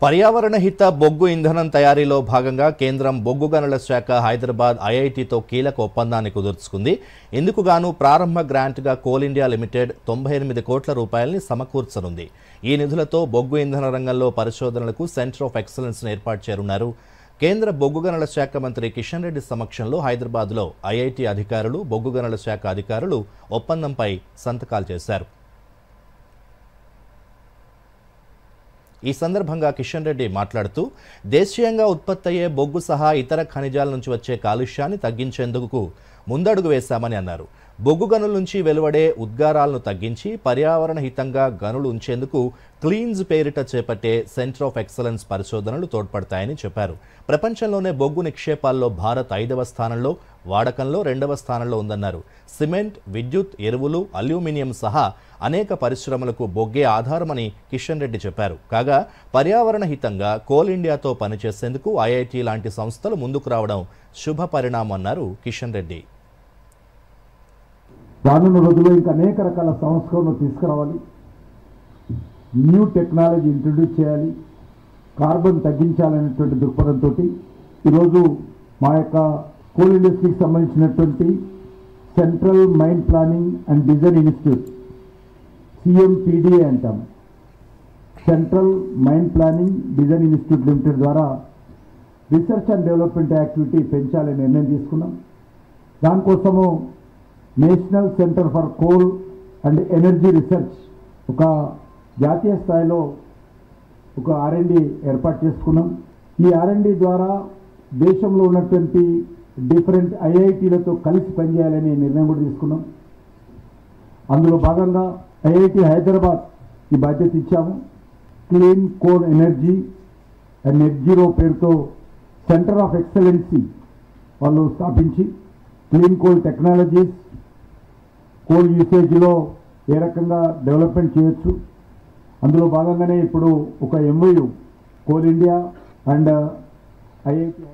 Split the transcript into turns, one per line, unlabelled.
పర్యావరణ హిత బొగ్గు ఇంధనం తయారీలో భాగంగా కేంద్రం బొగ్గు గనుల శాఖ హైదరాబాద్ ఐఐటితో కీలక ఒప్పందాన్ని కుదుర్చుకుంది. ఇందుకు గాను ప్రారంభ గ్రాంట్గా కోల్ ఇండియా లిమిటెడ్ 98 కోట్ల రూపాయలని సమకూర్చనుంది. ఈ నిధులతో బొగ్గు ఇంధన రంగంలో పరిశోధనలకు సెంటర్ ఆఫ్ ఎక్సలెన్స్ ఏర్పాటు చేయనున్నారు. కేంద్ర బొగ్గు గనుల శాఖ మంత్రి కిషన్ రెడ్డి సమక్షంలో హైదరాబాద్లో ఐఐటి అధికారులు, బొగ్గు గనుల శాఖ అధికారులు ఒప్పందంపై సంతకాలు చేశారు. ఈ సందర్భంగా కిషన్ రెడ్డి మాట్లాడుతూ, దేశీయంగా ఉత్పత్తి అయ్యే బొగ్గు సహా ఇతర ఖనిజాల నుంచి వచ్చే కాలుష్యాన్ని తగ్గించేందుకు ముందడుగు వేశామని అన్నారు. బొగ్గు గనుల నుంచి వెలువడే ఉద్గారాలను తగ్గించి పర్యావరణ హితంగా గనులు ఉంచేందుకు క్లీన్స్ పేరిట చేపట్టే సెంటర్ ఆఫ్ ఎక్సలెన్స్ పరిశోధనలు తోడ్పడతాయని చెప్పారు. ప్రపంచంలోనే బొగ్గు నిక్షేపాల్లో భారత్ 5వ స్థానంలో, వాడకంలో 2వ స్థానంలో ఉందన్నారు. సిమెంట్, విద్యుత్, ఎరువులు, అల్యూమినియం సహా అనేక పరిశ్రమలకు బొగ్గే ఆధారమని కిషన్ రెడ్డి చెప్పారు. కాగా పర్యావరణ హితంగా కోల్ ఇండియాతో పనిచేసేందుకు ఐఐటి లాంటి సంస్థలు ముందుకు రావడం శుభ పరిణామం అన్నారు కిషన్ రెడ్డి.
రానున్న రోజుల్లో ఇంకా అనేక రకాల సంస్కరణలు తీసుకురావాలి, న్యూ టెక్నాలజీ ఇంట్రడ్యూస్ చేయాలి, కార్బన్ తగ్గించాలనేటువంటి దృక్పథంతో ఈరోజు మా యొక్క కోల్ ఇండస్ట్రీకి సంబంధించినటువంటి central mine planning and design institute, CMPDA అంటాం, central mine planning design institute limited ద్వారా రీసెర్చ్ అండ్ డెవలప్మెంట్ యాక్టివిటీ పెంచాలని నిర్ణయం తీసుకున్నాం. దానికోసము national centre for coal and energy research ఒక జాతీయ స్థాయిలో ఒక R&D ఏర్పాటు చేసుకున్నాం. ఈ R&D ద్వారా దేశంలో ఉన్నటువంటి డిఫరెంట్ ఐఐటీలతో కలిసి పనిచేయాలని నిర్ణయం కూడా తీసుకున్నాం. అందులో భాగంగా ఐఐటి హైదరాబాద్ ఈ బాధ్యత ఇచ్చాము. Clean coal energy and net zero పేరుతో సెంటర్ ఆఫ్ ఎక్సలెన్సీ వాళ్ళు స్థాపించి క్లీన్ కోల్ టెక్నాలజీస్, కోల్ యూసేజ్లో ఏ రకంగా డెవలప్మెంట్ చేయొచ్చు, అందులో భాగంగానే ఇప్పుడు ఒక MOU coal India and IIT